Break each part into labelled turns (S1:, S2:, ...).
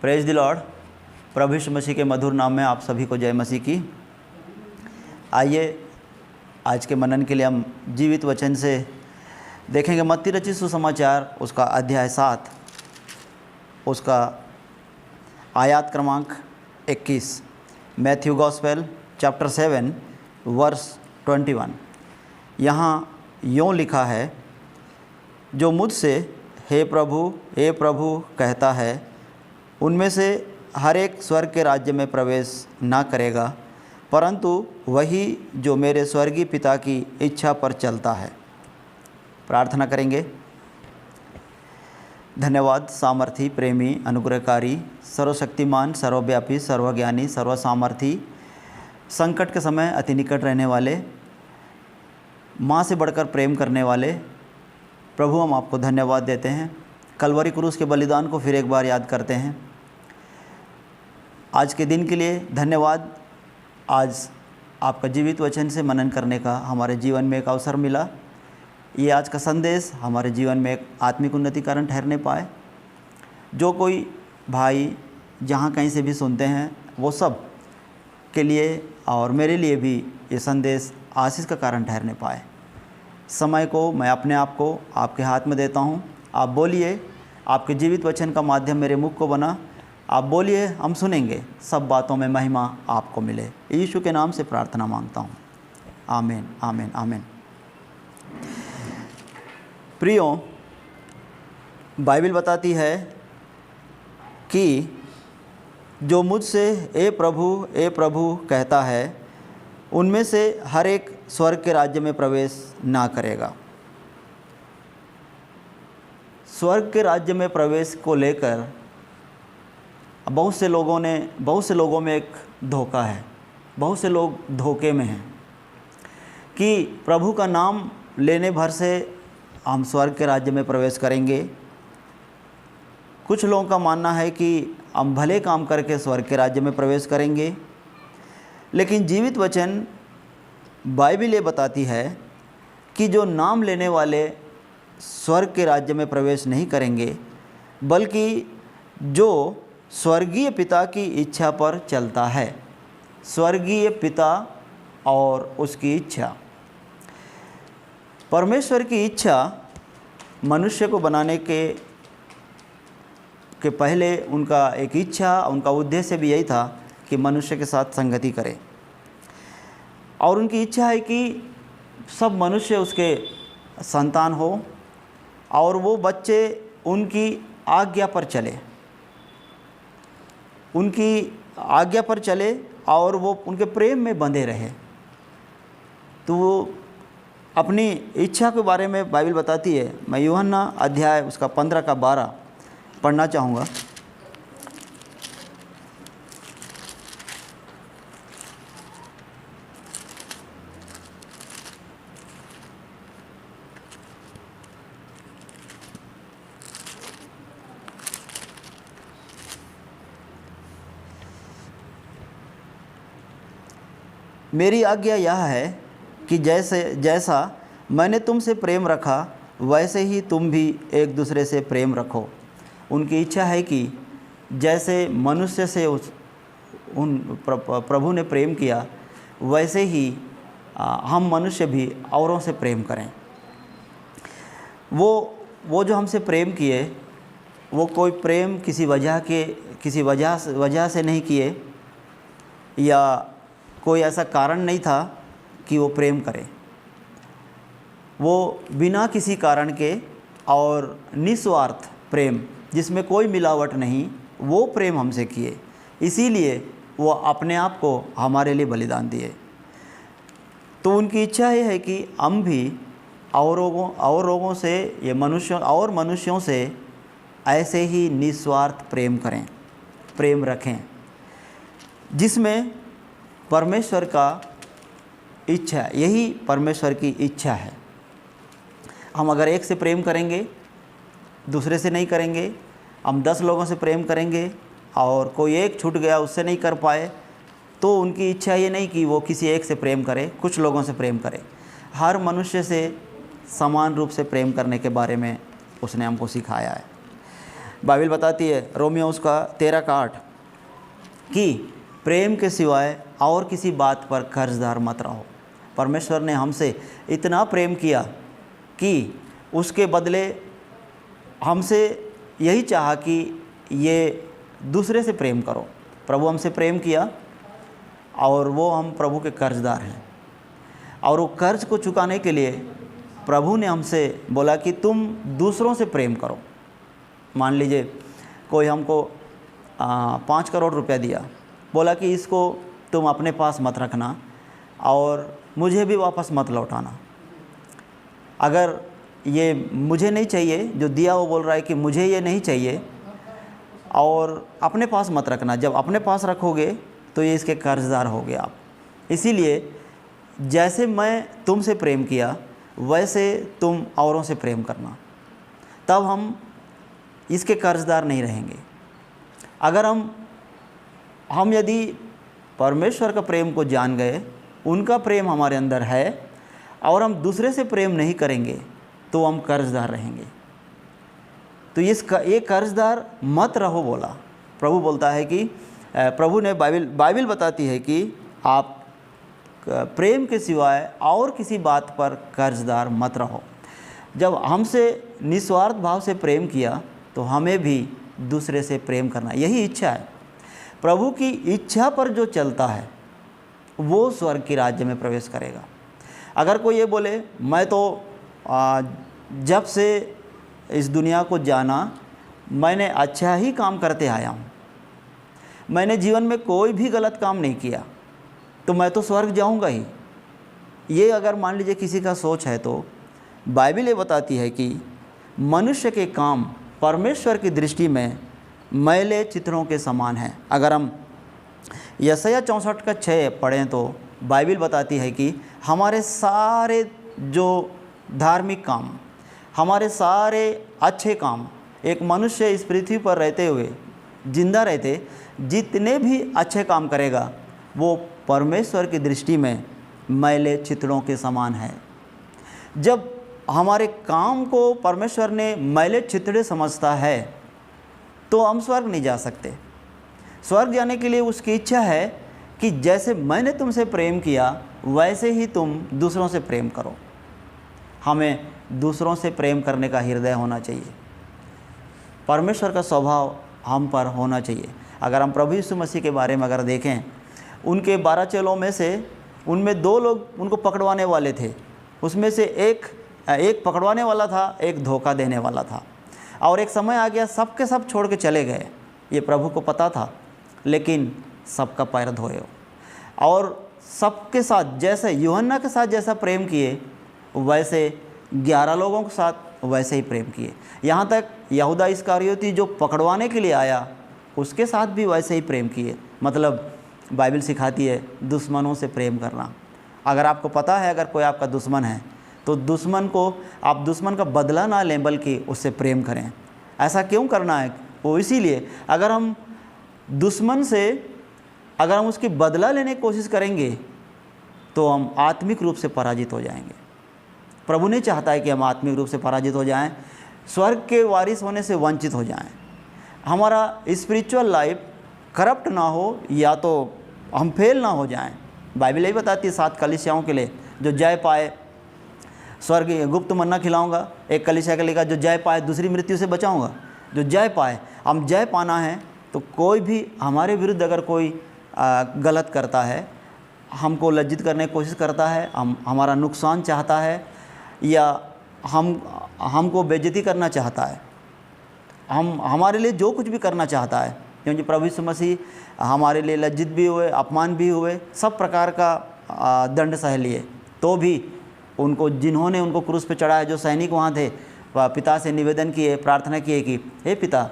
S1: Praise the Lord. प्रभु यीशु मसीह के मधुर नाम में आप सभी को जय मसीह की। आइए आज के मनन के लिए हम जीवित वचन से देखेंगे मत्ती रचित सुसमाचार उसका अध्याय 7 उसका आयात क्रमांक 21। Matthew gospel chapter 7 verse 21। यहाँ यूँ लिखा है, जो मुझसे हे प्रभु कहता है, उनमें से हर एक स्वर्ग के राज्य में प्रवेश ना करेगा, परंतु वही जो मेरे स्वर्गीय पिता की इच्छा पर चलता है। प्रार्थना करेंगे। धन्यवाद सामर्थी, प्रेमी, अनुग्रहकारी, सर्वशक्तिमान, सर्वव्यापी, सर्वज्ञानी, सर्वसामर्थी, संकट के समय अति निकट रहने वाले, माँ से बढ़कर प्रेम करने वाले प्रभु, हम आपको धन्यवाद देते हैं। कलवरी क्रूस के बलिदान को फिर एक बार याद करते हैं। आज के दिन के लिए धन्यवाद। आज आपका जीवित वचन से मनन करने का हमारे जीवन में एक अवसर मिला। ये आज का संदेश हमारे जीवन में एक आत्मिक उन्नति कारण ठहरने पाए। जो कोई भाई जहाँ कहीं से भी सुनते हैं, वो सब के लिए और मेरे लिए भी ये संदेश आशीष का कारण ठहरने पाए। समय को मैं अपने आप को आपके हाथ में देता हूँ। आप बोलिए, आपके जीवित वचन का माध्यम मेरे मुख को बना। आप बोलिए, हम सुनेंगे। सब बातों में महिमा आपको मिले। यीशु के नाम से प्रार्थना मांगता हूँ, आमीन, आमीन, आमीन। प्रियो, बाइबल बताती है कि जो मुझसे ए प्रभु कहता है, उनमें से हर एक स्वर्ग के राज्य में प्रवेश ना करेगा। स्वर्ग के राज्य में प्रवेश को लेकर बहुत से लोगों में एक धोखा है। बहुत से लोग धोखे में हैं कि प्रभु का नाम लेने भर से हम स्वर्ग के राज्य में प्रवेश करेंगे। कुछ लोगों का मानना है कि हम भले काम करके स्वर्ग के राज्य में प्रवेश करेंगे, लेकिन जीवित वचन बाइबल ये बताती है कि जो नाम लेने वाले स्वर्ग के राज्य में प्रवेश नहीं करेंगे, बल्कि जो स्वर्गीय पिता की इच्छा पर चलता है। स्वर्गीय पिता और उसकी इच्छा, परमेश्वर की इच्छा मनुष्य को बनाने के पहले उनका एक इच्छा, उनका उद्देश्य भी यही था कि मनुष्य के साथ संगति करे। और उनकी इच्छा है कि सब मनुष्य उसके संतान हो और वो बच्चे उनकी आज्ञा पर चले, उनकी आज्ञा पर चले और वो उनके प्रेम में बंधे रहे। तो वो अपनी इच्छा के बारे में बाइबल बताती है। मैं यूहन्ना अध्याय उसका 15 का 12 पढ़ना चाहूँगा। मेरी आज्ञा यह है कि जैसा मैंने तुमसे प्रेम रखा, वैसे ही तुम भी एक दूसरे से प्रेम रखो। उनकी इच्छा है कि जैसे मनुष्य से प्रभु ने प्रेम किया, वैसे ही हम मनुष्य भी औरों से प्रेम करें। वो जो हमसे प्रेम किए, वो कोई प्रेम किसी वजह से नहीं किए, या कोई ऐसा कारण नहीं था कि वो प्रेम करे। वो बिना किसी कारण के और निस्वार्थ प्रेम, जिसमें कोई मिलावट नहीं, वो प्रेम हमसे किए। इसीलिए वो अपने आप को हमारे लिए बलिदान दिए। तो उनकी इच्छा ये है कि हम भी और लोगों से, ये मनुष्यों से ऐसे ही निस्वार्थ प्रेम करें, प्रेम रखें, जिसमें परमेश्वर का इच्छा, यही परमेश्वर की इच्छा है। हम अगर एक से प्रेम करेंगे, दूसरे से नहीं करेंगे, हम 10 लोगों से प्रेम करेंगे और कोई एक छूट गया, उससे नहीं कर पाए, तो उनकी इच्छा ये नहीं कि वो किसी एक से प्रेम करे, कुछ लोगों से प्रेम करे। हर मनुष्य से समान रूप से प्रेम करने के बारे में उसने हमको सिखाया है। बाइबल बताती है रोमियो उसका 13:8 कि प्रेम के सिवाय और किसी बात पर कर्जदार मत रहो। परमेश्वर ने हमसे इतना प्रेम किया कि उसके बदले हमसे यही चाहा कि ये दूसरे से प्रेम करो। प्रभु हमसे प्रेम किया और वो हम प्रभु के कर्जदार हैं, और वो कर्ज को चुकाने के लिए प्रभु ने हमसे बोला कि तुम दूसरों से प्रेम करो। मान लीजिए कोई हमको 5 करोड़ रुपया दिया, बोला कि इसको तुम अपने पास मत रखना और मुझे भी वापस मत लौटाना। अगर ये मुझे नहीं चाहिए, जो दिया वो बोल रहा है कि मुझे ये नहीं चाहिए और अपने पास मत रखना। जब अपने पास रखोगे तो ये इसके कर्जदार होगे आप। इसीलिए जैसे मैं तुमसे प्रेम किया वैसे तुम औरों से प्रेम करना, तब हम इसके कर्जदार नहीं रहेंगे। अगर हम यदि परमेश्वर का प्रेम को जान गए, उनका प्रेम हमारे अंदर है, और हम दूसरे से प्रेम नहीं करेंगे तो हम कर्जदार रहेंगे। तो ये कर्जदार मत रहो बोला। प्रभु बोलता है कि प्रभु ने बाइबल बताती है कि आप प्रेम के सिवाय और किसी बात पर कर्जदार मत रहो। जब हमसे निस्वार्थ भाव से प्रेम किया तो हमें भी दूसरे से प्रेम करना, यही इच्छा है। प्रभु की इच्छा पर जो चलता है वो स्वर्ग की राज्य में प्रवेश करेगा। अगर कोई ये बोले मैं तो जब से इस दुनिया को जाना मैंने अच्छा ही काम करते आया हूँ, मैंने जीवन में कोई भी गलत काम नहीं किया, तो मैं तो स्वर्ग जाऊँगा ही, ये अगर मान लीजिए किसी का सोच है, तो बाइबल ये बताती है कि मनुष्य के काम परमेश्वर की दृष्टि में मैले चित्रों के समान हैं। अगर हम यशायाह 64:6 पढ़ें तो बाइबल बताती है कि हमारे सारे जो धार्मिक काम, हमारे सारे अच्छे काम, एक मनुष्य इस पृथ्वी पर रहते हुए जिंदा रहते जितने भी अच्छे काम करेगा वो परमेश्वर की दृष्टि में मैले चित्रों के समान है। जब हमारे काम को परमेश्वर ने मैले चित्रे समझता है तो हम स्वर्ग नहीं जा सकते। स्वर्ग जाने के लिए उसकी इच्छा है कि जैसे मैंने तुमसे प्रेम किया वैसे ही तुम दूसरों से प्रेम करो। हमें दूसरों से प्रेम करने का हृदय होना चाहिए, परमेश्वर का स्वभाव हम पर होना चाहिए। अगर हम प्रभु यीशु मसीह के बारे में अगर देखें, उनके 12 चेलों में से उनमें 2 लोग उनको पकड़वाने वाले थे। उसमें से एक पकड़वाने वाला था, एक धोखा देने वाला था, और एक समय आ गया सबके सब छोड़ के चले गए। ये प्रभु को पता था, लेकिन सबका पैर धोए और सबके साथ जैसे यूहन्ना के साथ जैसा प्रेम किए वैसे 11 लोगों के साथ वैसे ही प्रेम किए। यहाँ तक यहूदा इस्करियोती जो पकड़वाने के लिए आया उसके साथ भी वैसे ही प्रेम किए। मतलब बाइबल सिखाती है दुश्मनों से प्रेम करना। अगर आपको पता है अगर कोई आपका दुश्मन है तो दुश्मन को आप दुश्मन का बदला ना लें बल्कि उससे प्रेम करें। ऐसा क्यों करना है? वो इसीलिए अगर हम दुश्मन से अगर हम उसकी बदला लेने की कोशिश करेंगे तो हम आत्मिक रूप से पराजित हो जाएंगे। प्रभु नहीं चाहता है कि हम आत्मिक रूप से पराजित हो जाएं, स्वर्ग के वारिस होने से वंचित हो जाएं। हमारा स्पिरिचुअल लाइफ करप्ट ना हो या तो हम फेल ना हो जाएं। बाइबल यही बताती है 7 कलीसियाओं के लिए जो जय पाए स्वर्ग गुप्त मन्ना खिलाऊंगा। एक कलीसिया के लिए जो जय पाए दूसरी मृत्यु से बचाऊंगा। जो जय पाए, हम जय पाना है तो कोई भी हमारे विरुद्ध अगर कोई गलत करता है, हमको लज्जित करने की कोशिश करता है, हमारा नुकसान चाहता है या हमको बेइज्जती करना चाहता है, हमारे लिए जो कुछ भी करना चाहता है, क्योंकि प्रभु यीशु मसीह हमारे लिए लज्जित भी हुए, अपमान भी हुए, सब प्रकार का दंड सह लिए, तो भी उनको जिन्होंने उनको क्रूस पे चढ़ाया, जो सैनिक वहाँ थे, पिता से निवेदन किए, प्रार्थना किए कि हे पिता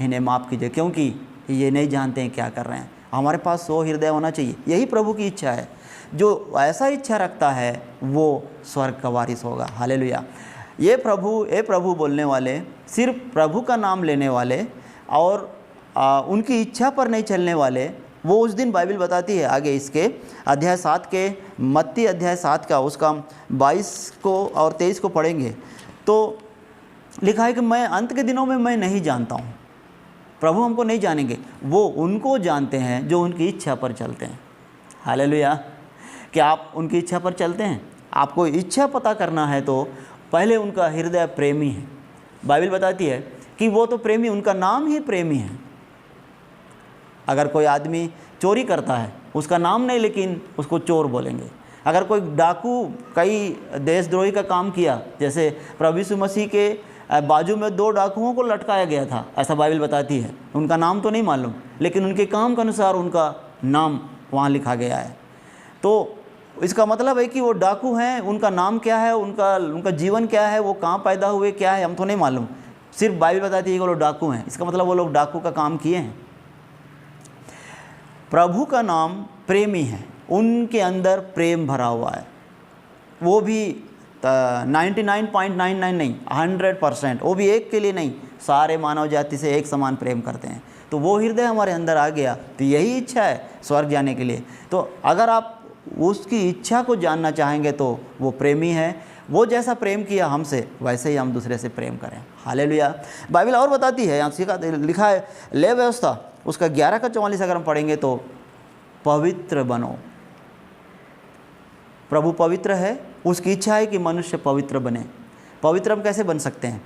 S1: इन्हें माफ़ कीजिए क्योंकि ये नहीं जानते हैं क्या कर रहे हैं। हमारे पास वो हृदय होना चाहिए। यही प्रभु की इच्छा है। जो ऐसा इच्छा रखता है वो स्वर्ग का वारिस होगा। हालेलुया। ये प्रभु बोलने वाले, सिर्फ प्रभु का नाम लेने वाले और उनकी इच्छा पर नहीं चलने वाले, वो उस दिन बाइबल बताती है आगे इसके अध्याय 7 के, मत्ती अध्याय 7 का उसका 22 को और 23 को पढ़ेंगे तो लिखा है कि मैं अंत के दिनों में मैं नहीं जानता हूँ। प्रभु हमको नहीं जानेंगे, वो उनको जानते हैं जो उनकी इच्छा पर चलते हैं। हालेलुया। क्या आप उनकी इच्छा पर चलते हैं? आपको इच्छा पता करना है तो पहले उनका हृदय प्रेमी है। बाइबल बताती है कि वो तो प्रेमी, उनका नाम ही प्रेमी है। अगर कोई आदमी चोरी करता है, उसका नाम नहीं, लेकिन उसको चोर बोलेंगे। अगर कोई डाकू कई देशद्रोही का काम किया, जैसे प्रभु यीशु मसीह के बाजू में 2 डाकुओं को लटकाया गया था, ऐसा बाइबल बताती है। उनका नाम तो नहीं मालूम, लेकिन उनके काम के अनुसार उनका नाम वहाँ लिखा गया है। तो इसका मतलब है कि वो डाकू हैं, उनका नाम क्या है, उनका जीवन क्या है, वो कहाँ पैदा हुए, क्या है, हम तो नहीं मालूम। सिर्फ बाइबल बताती है कि वो लोग डाकू हैं। इसका मतलब वो लोग डाकू का काम किए हैं। प्रभु का नाम प्रेमी है, उनके अंदर प्रेम भरा हुआ है। वो भी 99.99 नहीं, 100%, वो भी एक के लिए नहीं, सारे मानव जाति से एक समान प्रेम करते हैं। तो वो हृदय हमारे अंदर आ गया, तो यही इच्छा है स्वर्ग जाने के लिए। तो अगर आप उसकी इच्छा को जानना चाहेंगे तो वो प्रेमी है। वो जैसा प्रेम किया हमसे, वैसे ही हम दूसरे से प्रेम करें। हालेलुया। बाइबल और बताती है, यहाँ लिखा है ले व्यवस्था उसका 11:44 अगर हम पढ़ेंगे तो पवित्र बनो। प्रभु पवित्र है, उसकी इच्छा है कि मनुष्य पवित्र बने। पवित्र हम कैसे बन सकते हैं?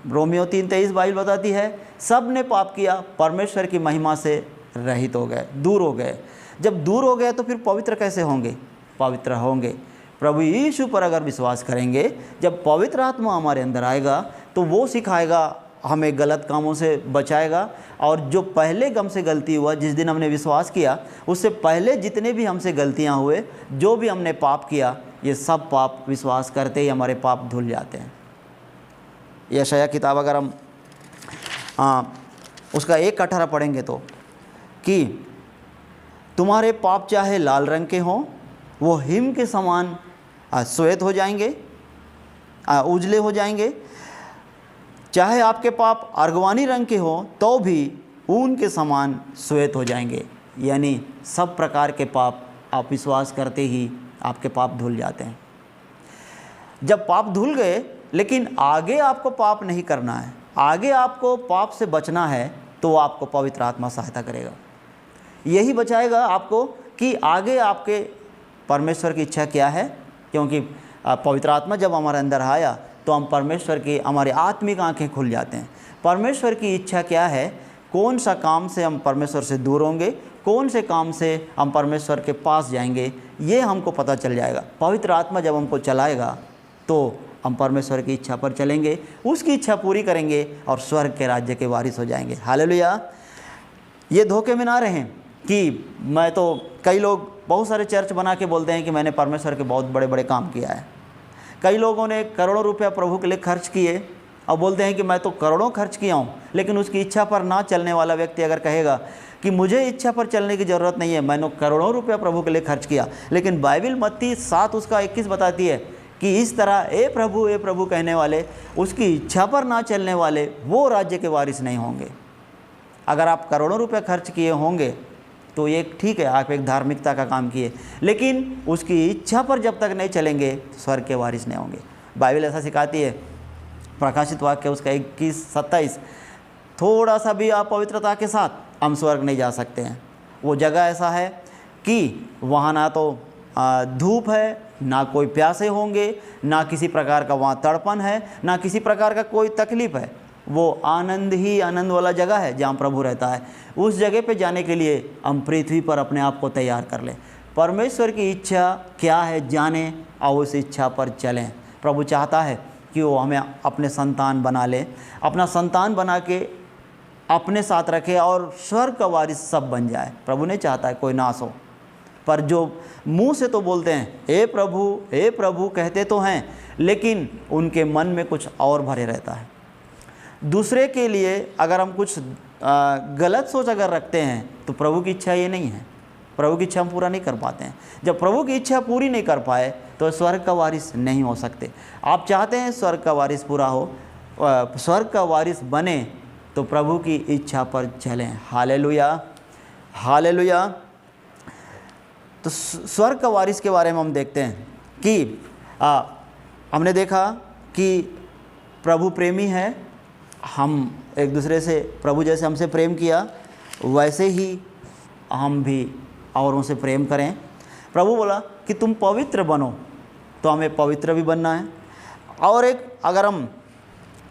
S1: रोमियो 3:23 बाइबल बताती है सब ने पाप किया, परमेश्वर की महिमा से रहित हो गए, दूर हो गए। जब दूर हो गए तो फिर पवित्र कैसे होंगे? पवित्र होंगे प्रभु यीशु पर अगर विश्वास करेंगे। जब पवित्र आत्मा हमारे अंदर आएगा तो वो सिखाएगा, हमें गलत कामों से बचाएगा। और जो पहले हमसे गलती हुआ, जिस दिन हमने विश्वास किया, उससे पहले जितने भी हमसे गलतियां हुए, जो भी हमने पाप किया, ये सब पाप विश्वास करते ही हमारे पाप धुल जाते हैं। यशायाह किताब अगर हम उसका 1:18 पढ़ेंगे तो कि तुम्हारे पाप चाहे लाल रंग के हों, वो हिम के समान श्वेत हो जाएंगे, उजले हो जाएंगे। चाहे आपके पाप अर्गवानी रंग के हों तो भी ऊन के समान श्वेत हो जाएंगे। यानी सब प्रकार के पाप आप विश्वास करते ही आपके पाप धुल जाते हैं। जब पाप धुल गए, लेकिन आगे आपको पाप नहीं करना है, आगे आपको पाप से बचना है, तो आपको पवित्र आत्मा सहायता करेगा। यही बचाएगा आपको कि आगे आपके परमेश्वर की इच्छा क्या है। क्योंकि पवित्र आत्मा जब हमारे अंदर आया तो हम परमेश्वर की, हमारी आत्मिक आंखें खुल जाते हैं। परमेश्वर की इच्छा क्या है, कौन सा काम से हम परमेश्वर से दूर होंगे, कौन से काम से हम परमेश्वर के पास जाएंगे, ये हमको पता चल जाएगा। पवित्र आत्मा जब हमको चलाएगा तो हम परमेश्वर की इच्छा पर चलेंगे, उसकी इच्छा पूरी करेंगे और स्वर्ग के राज्य के वारिस हो जाएंगे। हालेलुया। ये धोखे में ना रहें कि मैं तो, कई लोग बहुत सारे चर्च बना के बोलते हैं कि मैंने परमेश्वर के बहुत बड़े बड़े काम किया है। कई लोगों ने करोड़ों रुपया प्रभु के लिए खर्च किए और बोलते हैं कि मैं तो करोड़ों खर्च किया हूँ। लेकिन उसकी इच्छा पर ना चलने वाला व्यक्ति अगर कहेगा कि मुझे इच्छा पर चलने की ज़रूरत नहीं है, मैंने करोड़ों रुपया प्रभु के लिए खर्च किया, लेकिन बाइबल मत्ती 7:21 बताती है कि इस तरह ए प्रभु कहने वाले, उसकी इच्छा पर ना चलने वाले, वो राज्य के वारिस नहीं होंगे। अगर आप करोड़ों रुपये खर्च किए होंगे तो ये ठीक है, आप एक धार्मिकता का काम किए, लेकिन उसकी इच्छा पर जब तक नहीं चलेंगे स्वर्ग के वारिस नहीं होंगे। बाइबल ऐसा सिखाती है, प्रकाशित वाक्य उसका 21:27, थोड़ा सा भी आप पवित्रता के साथ हम स्वर्ग नहीं जा सकते हैं। वो जगह ऐसा है कि वहाँ ना तो धूप है, ना कोई प्यासे होंगे, ना किसी प्रकार का वहाँ तड़पन है, ना किसी प्रकार का कोई तकलीफ़ है। वो आनंद ही आनंद वाला जगह है जहाँ प्रभु रहता है। उस जगह पे जाने के लिए हम पृथ्वी पर अपने आप को तैयार कर लें। परमेश्वर की इच्छा क्या है जानें और उस इच्छा पर चलें। प्रभु चाहता है कि वो हमें अपने संतान बना ले, अपना संतान बना के अपने साथ रखे और स्वर्ग का वारिस सब बन जाए। प्रभु नहीं चाहता है कोई नाश हो, पर जो मुंह से तो बोलते हैं हे प्रभु कहते तो हैं, लेकिन उनके मन में कुछ और भरे रहता है। दूसरे के लिए अगर हम कुछ गलत सोच अगर रखते हैं तो प्रभु की इच्छा ये नहीं है, प्रभु की इच्छा हम पूरा नहीं कर पाते हैं। जब प्रभु की इच्छा पूरी नहीं कर पाए तो स्वर्ग का वारिस नहीं हो सकते। आप चाहते हैं स्वर्ग का वारिस पूरा हो, स्वर्ग का वारिस बने, तो प्रभु की इच्छा पर चलें। Hallelujah, hallelujah. तो स्वर्ग का वारिस के बारे में हम देखते हैं कि हमने देखा कि प्रभु प्रेमी है हम एक दूसरे से, प्रभु जैसे हमसे प्रेम किया वैसे ही हम भी औरों से प्रेम करें। प्रभु बोला कि तुम पवित्र बनो, तो हमें पवित्र भी बनना है। और एक, अगर हम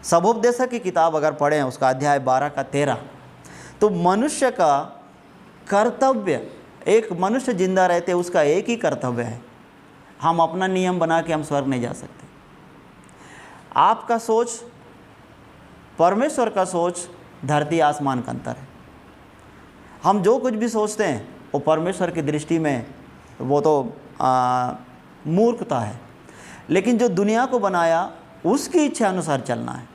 S1: सबोपदेशक की किताब अगर पढ़ें, उसका अध्याय 12 का 13, तो मनुष्य का कर्तव्य, एक मनुष्य जिंदा रहते उसका एक ही कर्तव्य है, हम अपना नियम बना के हम स्वर्ग नहीं जा सकते। आपका सोच, परमेश्वर का सोच धरती आसमान का अंतर है। हम जो कुछ भी सोचते हैं वो परमेश्वर की दृष्टि में वो तो मूर्खता है, लेकिन जो दुनिया को बनाया उसकी इच्छा अनुसार चलना है।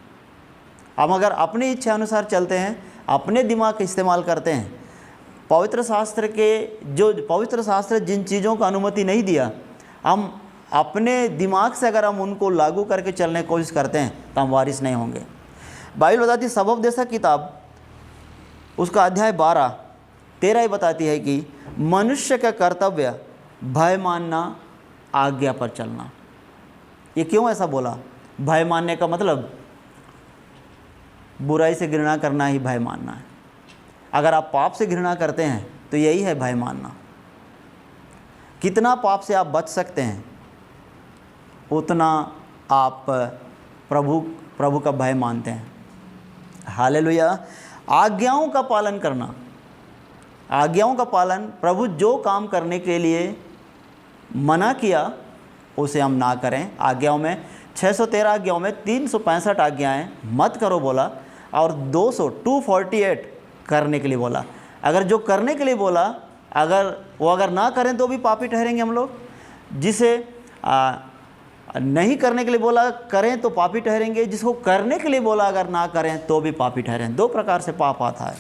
S1: हम अगर अपनी इच्छा अनुसार चलते हैं, अपने दिमाग का इस्तेमाल करते हैं, पवित्र शास्त्र जिन चीज़ों को अनुमति नहीं दिया, हम अपने दिमाग से अगर हम उनको लागू करके चलने की कोशिश करते हैं तो हम वारिस नहीं होंगे। बाइबल बताती, सबोपदेशक किताब उसका अध्याय 12 13 ही बताती है कि मनुष्य का कर्तव्य भय मानना, आज्ञा पर चलना। ये क्यों ऐसा बोला? भय मानने का मतलब बुराई से घृणा करना ही भय मानना है। अगर आप पाप से घृणा करते हैं तो यही है भय मानना। कितना पाप से आप बच सकते हैं उतना आप प्रभु का भय मानते हैं। हालेलुया। आज्ञाओं का पालन करना, आज्ञाओं का पालन, प्रभु जो काम करने के लिए मना किया उसे हम ना करें। आज्ञाओं में 613 आज्ञाओं में 365 आज्ञाएं मत करो बोला, और 248 करने के लिए बोला। अगर जो करने के लिए बोला, अगर ना करें तो भी पापी ठहरेंगे हम लोग। जिसे नहीं करने के लिए बोला करें तो पापी ठहरेंगे, जिसको करने के लिए बोला अगर ना करें तो भी पापी ठहरें। 2 प्रकार से पाप आता है।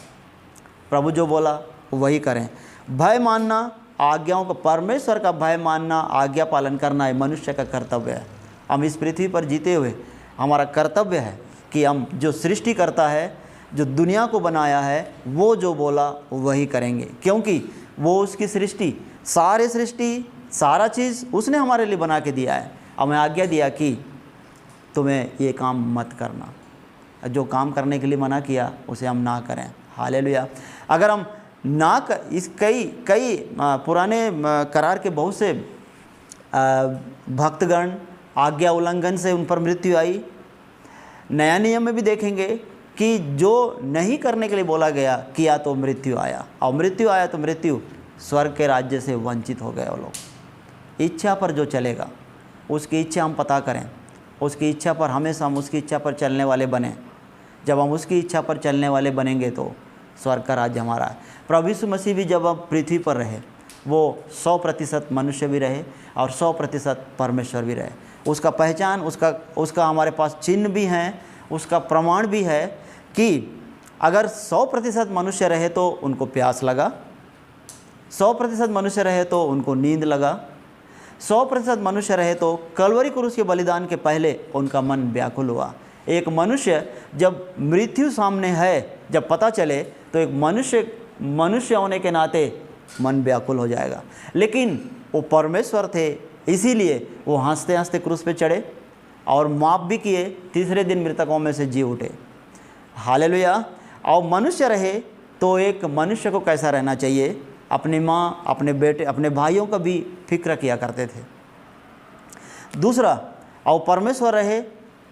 S1: प्रभु जो बोला वही करें। भय मानना, आज्ञाओं का, परमेश्वर का भय मानना, आज्ञा पालन करना है मनुष्य का कर्तव्य है। हम इस पृथ्वी पर जीते हुए हमारा कर्तव्य है कि हम जो सृष्टि करता है, जो दुनिया को बनाया है, वो जो बोला वही करेंगे, क्योंकि वो उसकी सृष्टि, सारा चीज़ उसने हमारे लिए बना के दिया है। हमें आज्ञा दिया कि तुम्हें ये काम मत करना, जो काम करने के लिए मना किया उसे हम ना करें। हालेलुया। अगर हम ना कर, इस कई पुराने करार के बहुत से भक्तगण आज्ञा उल्लंघन से उन पर मृत्यु आई। नया नियम में भी देखेंगे कि जो नहीं करने के लिए बोला गया किया तो मृत्यु आया, और मृत्यु आया तो मृत्यु स्वर्ग के राज्य से वंचित हो गए वो लोग। इच्छा पर जो चलेगा उसकी इच्छा हम पता करें, उसकी इच्छा पर हमेशा हम उसकी इच्छा पर चलने वाले बने। जब हम उसकी इच्छा पर चलने वाले बनेंगे तो स्वर्ग का राज्य हमारा है। प्रभु यीशु मसीह भी जब हम पृथ्वी पर रहे, वो 100% मनुष्य भी रहे और 100% परमेश्वर भी रहे। उसका पहचान, उसका हमारे पास चिन्ह भी हैं, उसका प्रमाण भी है कि अगर 100% मनुष्य रहे तो उनको प्यास लगा, 100% मनुष्य रहे तो उनको नींद लगा, 100% मनुष्य रहे तो कलवरी क्रूस के बलिदान के पहले उनका मन व्याकुल हुआ। एक मनुष्य जब मृत्यु सामने है, जब पता चले, तो एक मनुष्य होने के नाते मन व्याकुल हो जाएगा। लेकिन वो परमेश्वर थे, इसीलिए वो हंसते हंसते क्रूस पे चढ़े और माफ भी किए, तीसरे दिन मृतकों में से जी उठे। हालेलुया। और मनुष्य रहे तो एक मनुष्य को कैसा रहना चाहिए, अपनी माँ, अपने बेटे, अपने भाइयों का भी फिक्र किया करते थे। दूसरा, और परमेश्वर रहे,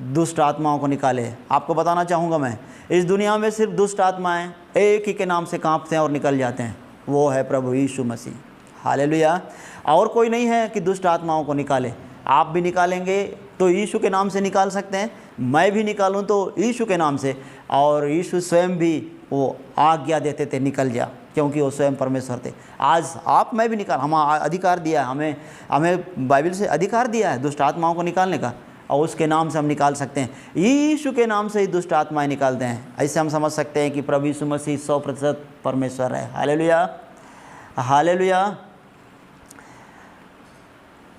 S1: दुष्ट आत्माओं को निकाले। आपको बताना चाहूँगा मैं, इस दुनिया में सिर्फ दुष्ट आत्माएं एक ही के नाम से कांपते हैं और निकल जाते हैं, वो है प्रभु यीशु मसीह। हालेलुया। और कोई नहीं है कि दुष्ट आत्माओं को निकाले। आप भी निकालेंगे तो यीशु के नाम से निकाल सकते हैं, मैं भी निकालूं तो यीशु के नाम से। और यीशु स्वयं भी वो आज्ञा देते थे, निकल जा, क्योंकि वो स्वयं परमेश्वर थे। आज आप मैं भी निकाल, हमें अधिकार दिया है, हमें बाइबल से अधिकार दिया है दुष्ट आत्माओं को निकालने का, और उसके नाम से हम निकाल सकते हैं। यीशु के नाम से ही दुष्ट आत्माएं निकालते हैं। ऐसे हम समझ सकते हैं कि प्रभु यीशु मसीह 100% परमेश्वर है। हालेलुया। हालेलुया।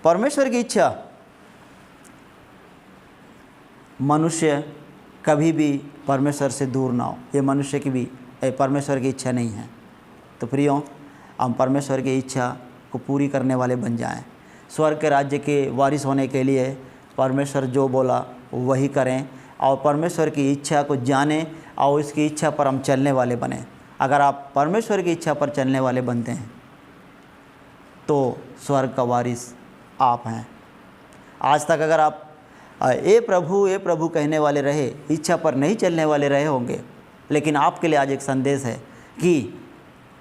S1: परमेश्वर की इच्छा, मनुष्य कभी भी परमेश्वर से दूर ना हो, ये मनुष्य की भी परमेश्वर की इच्छा नहीं है। तो प्रियो, हम परमेश्वर की इच्छा को पूरी करने वाले बन जाएं। स्वर्ग के राज्य के वारिस होने के लिए परमेश्वर जो बोला वही करें, और परमेश्वर की इच्छा को जाने और उसकी इच्छा पर हम चलने वाले बने। अगर आप परमेश्वर की इच्छा पर चलने वाले बनते हैं तो स्वर्ग का वारिस आप हैं। आज तक अगर आप ए प्रभु कहने वाले रहे, इच्छा पर नहीं चलने वाले रहे होंगे, लेकिन आपके लिए आज एक संदेश है कि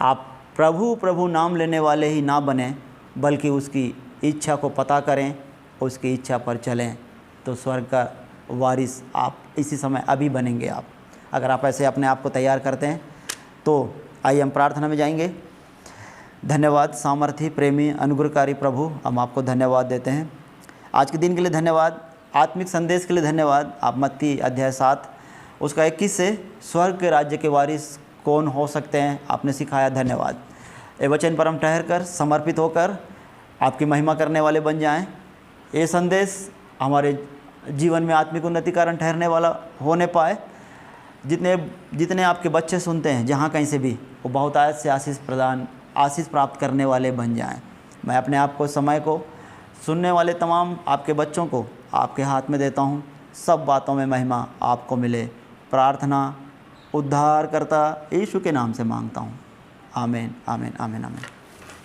S1: आप प्रभु नाम लेने वाले ही ना बने, बल्कि उसकी इच्छा को पता करें, उसकी इच्छा पर चलें, तो स्वर्ग का वारिस आप इसी समय अभी बनेंगे। आप अगर आप ऐसे अपने आप को तैयार करते हैं तो आइए हम प्रार्थना में जाएंगे। धन्यवाद सामर्थी, प्रेमी, अनुग्रहकारी प्रभु, हम आपको धन्यवाद देते हैं। आज के दिन के लिए धन्यवाद, आत्मिक संदेश के लिए धन्यवाद। आप मत्ती अध्याय 7 उसका 21 से स्वर्ग के राज्य के वारिस कौन हो सकते हैं आपने सिखाया। धन्यवाद। ये वचन पर हम ठहर कर समर्पित होकर आपकी महिमा करने वाले बन जाएं। ये संदेश हमारे जीवन में आत्मिक उन्नति कारण ठहरने वाला होने पाए। जितने आपके बच्चे सुनते हैं जहाँ कहीं से भी, वो बहुत आयत से आशीष प्राप्त करने वाले बन जाएं। मैं अपने आप को, समय को, सुनने वाले तमाम आपके बच्चों को आपके हाथ में देता हूँ। सब बातों में महिमा आपको मिले। प्रार्थना उद्धारकर्ता यीशु के नाम से मांगता हूँ। आमीन, आमीन, आमीन, आमीन।